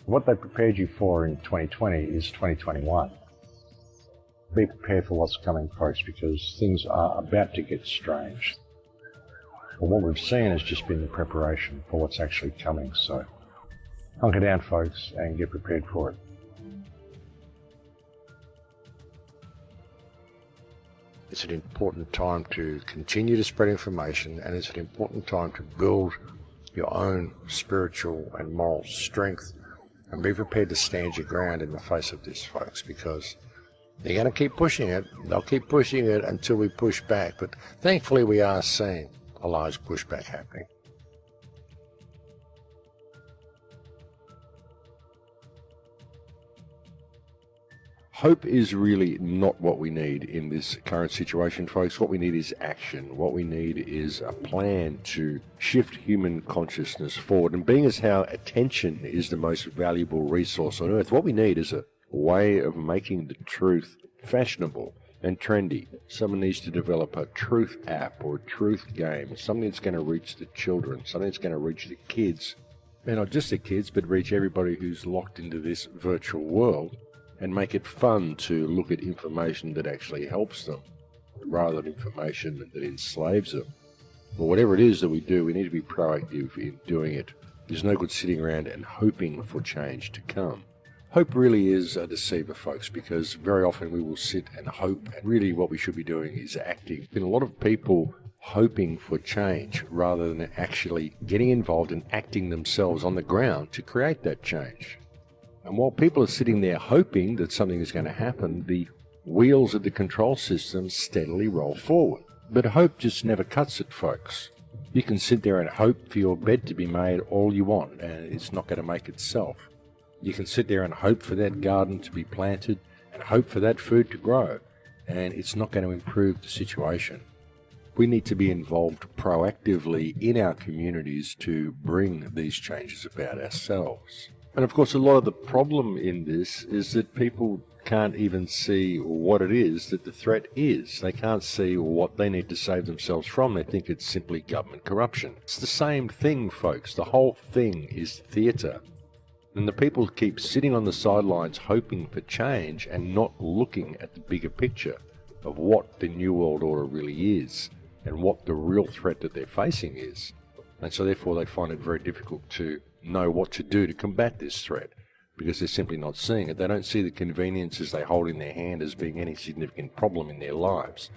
What they prepared you for in 2020 is 2021. Be prepared for what's coming, folks, because things are about to get strange. But what we've seen has just been the preparation for what's actually coming. So hunker down, folks, and get prepared for it. It's an important time to continue to spread information, and it's an important time to build your own spiritual and moral strength and be prepared to stand your ground in the face of this, folks, because they're going to keep pushing it. They'll keep pushing it until we push back, but thankfully we are seeing a large pushback happening. Hope is really not what we need in this current situation, folks. What we need is action. What we need is a plan to shift human consciousness forward. And being as how attention is the most valuable resource on earth, what we need is a way of making the truth fashionable and trendy. Someone needs to develop a truth app or a truth game, something that's going to reach the children, something that's going to reach the kids. And not just the kids, but reach everybody who's locked into this virtual world, and make it fun to look at information that actually helps them, rather than information that enslaves them. But whatever it is that we do, we need to be proactive in doing it. There's no good sitting around and hoping for change to come. Hope really is a deceiver, folks, because very often we will sit and hope, and really what we should be doing is acting. There's been a lot of people hoping for change rather than actually getting involved and acting themselves on the ground to create that change. And while people are sitting there hoping that something is going to happen, the wheels of the control system steadily roll forward. But hope just never cuts it, folks. You can sit there and hope for your bed to be made all you want, and it's not going to make itself. You can sit there and hope for that garden to be planted and hope for that food to grow, and it's not going to improve the situation. We need to be involved proactively in our communities to bring these changes about ourselves. And of course, a lot of the problem in this is that people can't even see what it is that the threat is. They can't see what they need to save themselves from. They think it's simply government corruption. It's the same thing, folks. The whole thing is theatre. And the people keep sitting on the sidelines hoping for change and not looking at the bigger picture of what the New World Order really is and what the real threat that they're facing is. And so therefore they find it very difficult to know what to do to combat this threat, because they're simply not seeing it. They don't see the conveniences they hold in their hand as being any significant problem in their lives,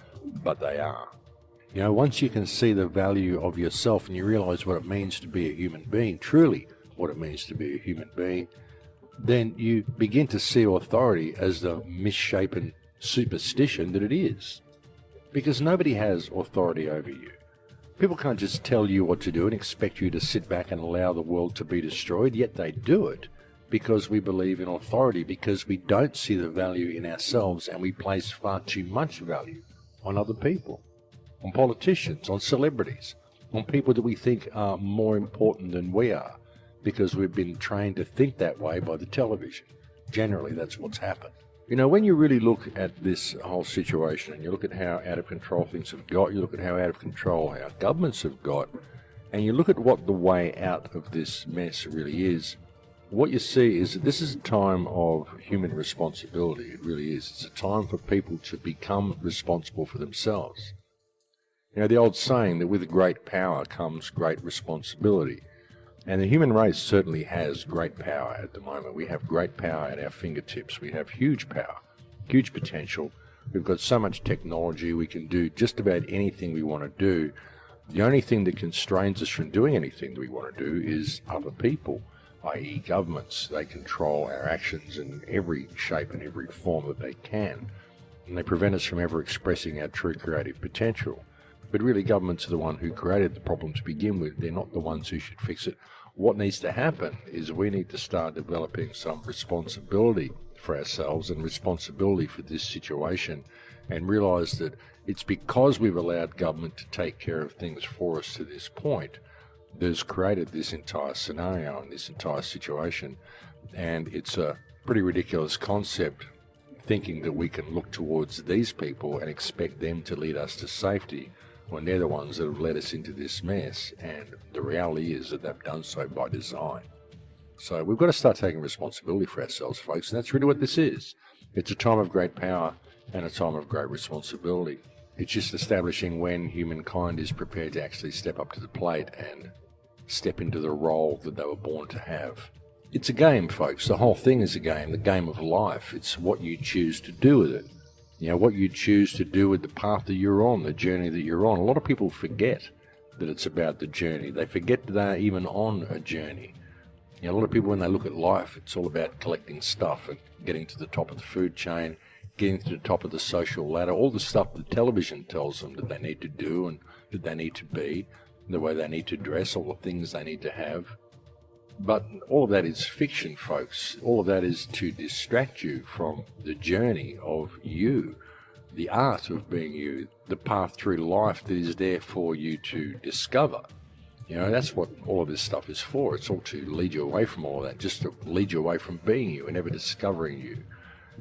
but they are. You know, once you can see the value of yourself and you realize what it means to be a human being, truly what it means to be a human being, then you begin to see authority as the misshapen superstition that it is. Because nobody has authority over you. People can't just tell you what to do and expect you to sit back and allow the world to be destroyed, yet they do it because we believe in authority, because we don't see the value in ourselves and we place far too much value on other people, on politicians, on celebrities, on people that we think are more important than we are, because we've been trained to think that way by the television. Generally, that's what's happened. You know, when you really look at this whole situation and you look at how out of control things have got, you look at how out of control our governments have got, and you look at what the way out of this mess really is, what you see is that this is a time of human responsibility. It really is. It's a time for people to become responsible for themselves. You know, the old saying that with great power comes great responsibility. And the human race certainly has great power at the moment. We have great power at our fingertips. We have huge power, huge potential. We've got so much technology. We can do just about anything we want to do. The only thing that constrains us from doing anything that we want to do is other people, i.e. governments. They control our actions in every shape and every form that they can. And they prevent us from ever expressing our true creative potential. But really, governments are the one who created the problem to begin with. They're not the ones who should fix it. What needs to happen is we need to start developing some responsibility for ourselves and responsibility for this situation, and realize that it's because we've allowed government to take care of things for us to this point that has created this entire scenario and this entire situation. And it's a pretty ridiculous concept, thinking that we can look towards these people and expect them to lead us to safety when they're the ones that have led us into this mess, and the reality is that they've done so by design. So we've got to start taking responsibility for ourselves, folks, and that's really what this is. It's a time of great power and a time of great responsibility. It's just establishing when humankind is prepared to actually step up to the plate and step into the role that they were born to have. It's a game, folks. The whole thing is a game, the game of life. It's what you choose to do with it. You know, what you choose to do with the path that you're on, the journey that you're on. A lot of people forget that it's about the journey. They forget that they're even on a journey. You know, a lot of people, when they look at life, it's all about collecting stuff and getting to the top of the food chain, getting to the top of the social ladder, all the stuff that television tells them that they need to do and that they need to be, the way they need to dress, all the things they need to have. But all of that is fiction, folks. All of that is to distract you from the journey of you, the art of being you, the path through life that is there for you to discover. You know, that's what all of this stuff is for. It's all to lead you away from all of that, just to lead you away from being you and ever discovering you.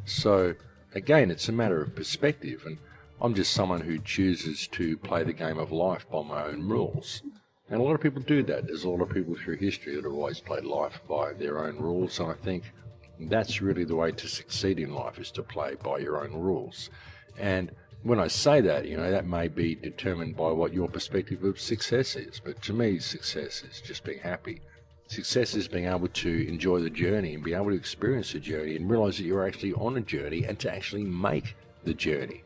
So, again, it's a matter of perspective, and I'm just someone who chooses to play the game of life by my own rules. And a lot of people do that. There's a lot of people through history that have always played life by their own rules, and I think that's really the way to succeed in life, is to play by your own rules. And when I say that, you know, that may be determined by what your perspective of success is, but to me, success is just being happy. Success is being able to enjoy the journey and be able to experience the journey and realize that you're actually on a journey and to actually make the journey,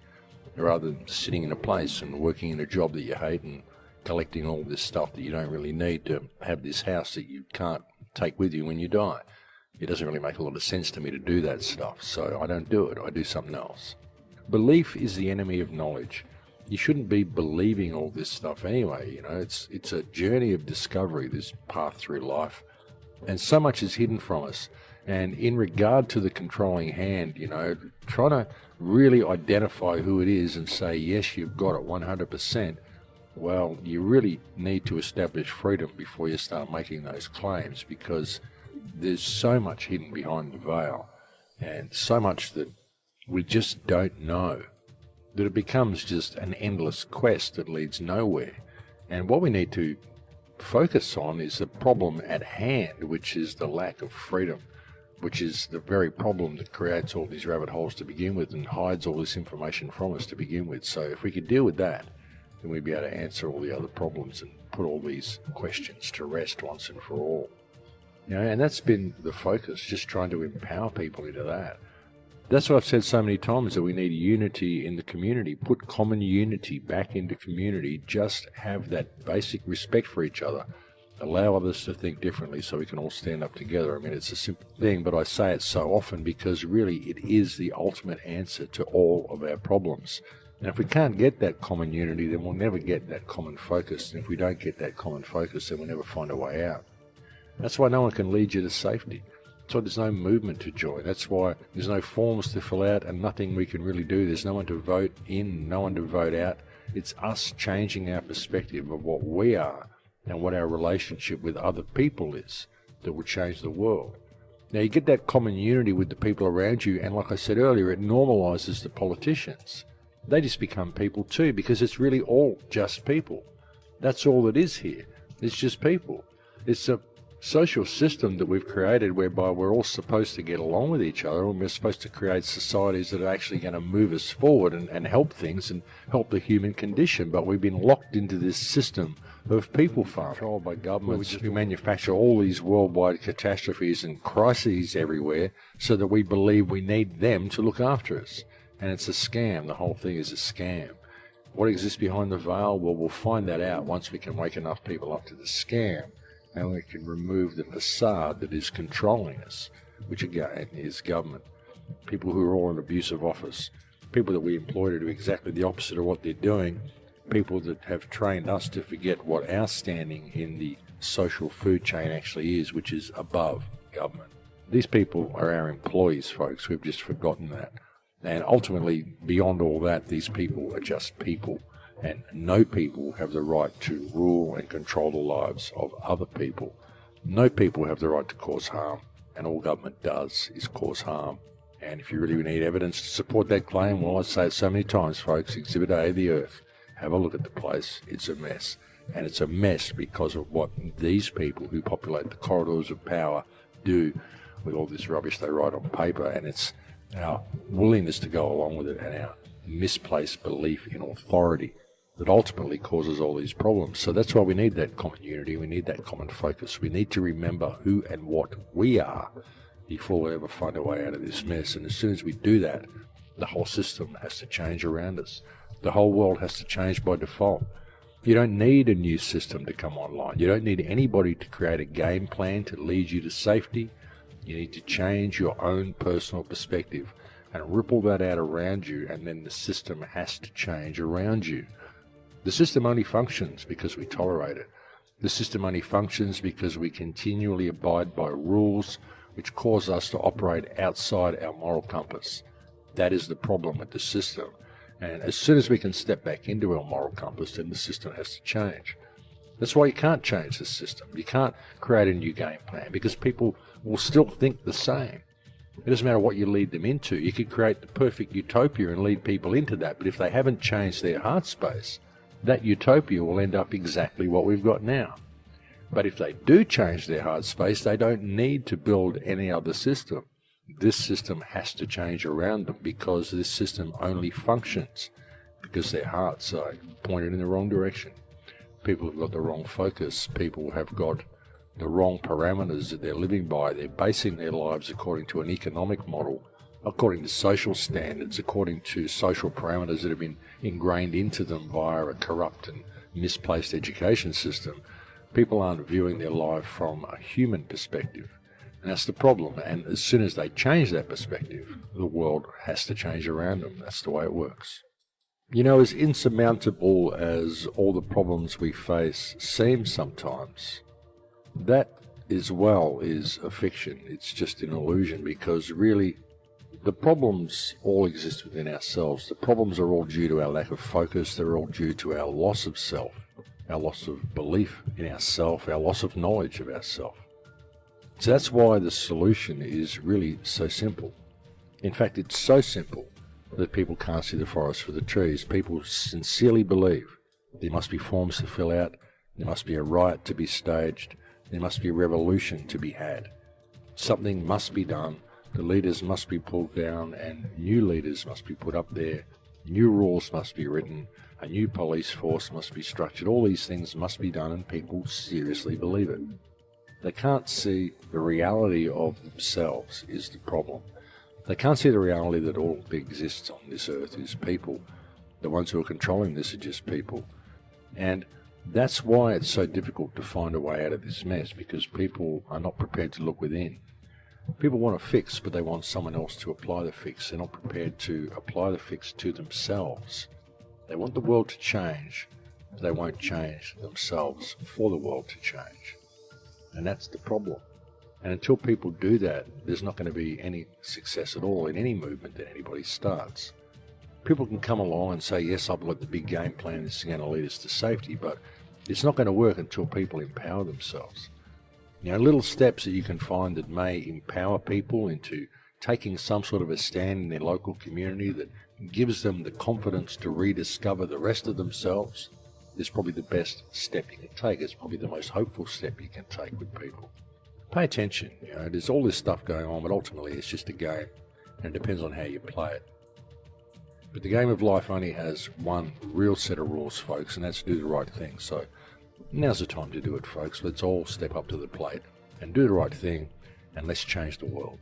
rather than sitting in a place and working in a job that you hate and collecting all this stuff that you don't really need to have this house that you can't take with you when you die. It doesn't really make a lot of sense to me to do that stuff, so I don't do it. I do something else. Belief is the enemy of knowledge. You shouldn't be believing all this stuff anyway. You know, it's a journey of discovery, this path through life, and so much is hidden from us. And in regard to the controlling hand, you know, trying to really identify who it is and say, yes, you've got it 100%, well, you really need to establish freedom before you start making those claims, because there's so much hidden behind the veil and so much that we just don't know, that it becomes just an endless quest that leads nowhere. And what we need to focus on is the problem at hand, which is the lack of freedom, which is the very problem that creates all these rabbit holes to begin with and hides all this information from us to begin with. So if we could deal with that, then we'd be able to answer all the other problems and put all these questions to rest once and for all. You know, and that's been the focus, just trying to empower people into that. That's what I've said so many times, that we need unity in the community. Put common unity back into community. Just have that basic respect for each other. Allow others to think differently so we can all stand up together. I mean, it's a simple thing, but I say it so often because really it is the ultimate answer to all of our problems. And if we can't get that common unity, then we'll never get that common focus. And if we don't get that common focus, then we'll never find a way out. That's why no one can lead you to safety. That's why there's no movement to join. That's why there's no forms to fill out and nothing we can really do. There's no one to vote in, no one to vote out. It's us changing our perspective of what we are and what our relationship with other people is that will change the world. Now, you get that common unity with the people around you, and like I said earlier, it normalizes the politicians. They just become people too, because it's really all just people. That's all it is here. It's just people. It's a social system that we've created whereby we're all supposed to get along with each other, and we're supposed to create societies that are actually going to move us forward and help things and help the human condition. But we've been locked into this system of people farm, controlled by governments who manufacture all these worldwide catastrophes and crises everywhere so that we believe we need them to look after us. And it's a scam. The whole thing is a scam. What exists behind the veil? Well, we'll find that out once we can wake enough people up to the scam. And we can remove the facade that is controlling us, which again is government. People who are all in abusive office, people that we employ to do exactly the opposite of what they're doing, people that have trained us to forget what our standing in the social food chain actually is, which is above government. These people are our employees, folks. We've just forgotten that. And ultimately, beyond all that, these people are just people. And no people have the right to rule and control the lives of other people. No people have the right to cause harm, and all government does is cause harm. And if you really need evidence to support that claim, well, I say it so many times, folks, Exhibit A of the Earth. Have a look at the place. It's a mess. And it's a mess because of what these people who populate the corridors of power do with all this rubbish they write on paper, and it's our willingness to go along with it and our misplaced belief in authority that ultimately causes all these problems. So that's why we need that common unity, we need that common focus. We need to remember who and what we are before we ever find a way out of this mess. And as soon as we do that, the whole system has to change around us. The whole world has to change by default. You don't need a new system to come online. You don't need anybody to create a game plan to lead you to safety. You need to change your own personal perspective and ripple that out around you, and then the system has to change around you. The system only functions because we tolerate it. The system only functions because we continually abide by rules which cause us to operate outside our moral compass. That is the problem with the system. And as soon as we can step back into our moral compass, then the system has to change. That's why you can't change the system. You can't create a new game plan because people will still think the same. It doesn't matter what you lead them into. You could create the perfect utopia and lead people into that, but if they haven't changed their heart space, that utopia will end up exactly what we've got now. But if they do change their heart space, they don't need to build any other system. This system has to change around them because this system only functions because their hearts are pointed in the wrong direction. People have got the wrong focus. People have got the wrong parameters that they're living by. They're basing their lives according to an economic model, according to social standards, according to social parameters that have been ingrained into them via a corrupt and misplaced education system. People aren't viewing their life from a human perspective. And that's the problem. And as soon as they change that perspective, the world has to change around them. That's the way it works. You know, as insurmountable as all the problems we face seem sometimes, that as well is a fiction. It's just an illusion, because really the problems all exist within ourselves. The problems are all due to our lack of focus. They're all due to our loss of self, our loss of belief in ourself, our loss of knowledge of ourself. So that's why the solution is really so simple. In fact, it's so simple that people can't see the forest for the trees. People sincerely believe there must be forms to fill out, there must be a riot to be staged, there must be a revolution to be had. Something must be done, the leaders must be pulled down, and new leaders must be put up there, new rules must be written, a new police force must be structured. All these things must be done, and people seriously believe it. They can't see the reality of themselves is the problem. They can't see the reality that all that exists on this earth is people. The ones who are controlling this are just people. And that's why it's so difficult to find a way out of this mess, because people are not prepared to look within. People want a fix, but they want someone else to apply the fix. They're not prepared to apply the fix to themselves. They want the world to change, but they won't change themselves for the world to change. And that's the problem. And until people do that, there's not going to be any success at all in any movement that anybody starts. People can come along and say, yes, I've got the big game plan, this is going to lead us to safety, but it's not going to work until people empower themselves. You know, little steps that you can find that may empower people into taking some sort of a stand in their local community that gives them the confidence to rediscover the rest of themselves is probably the best step you can take. It's probably the most hopeful step you can take with people. Pay attention. You know, there's all this stuff going on, but ultimately it's just a game, and it depends on how you play it. But the game of life only has one real set of rules, folks, and that's do the right thing. So now's the time to do it, folks. Let's all step up to the plate and do the right thing, and let's change the world.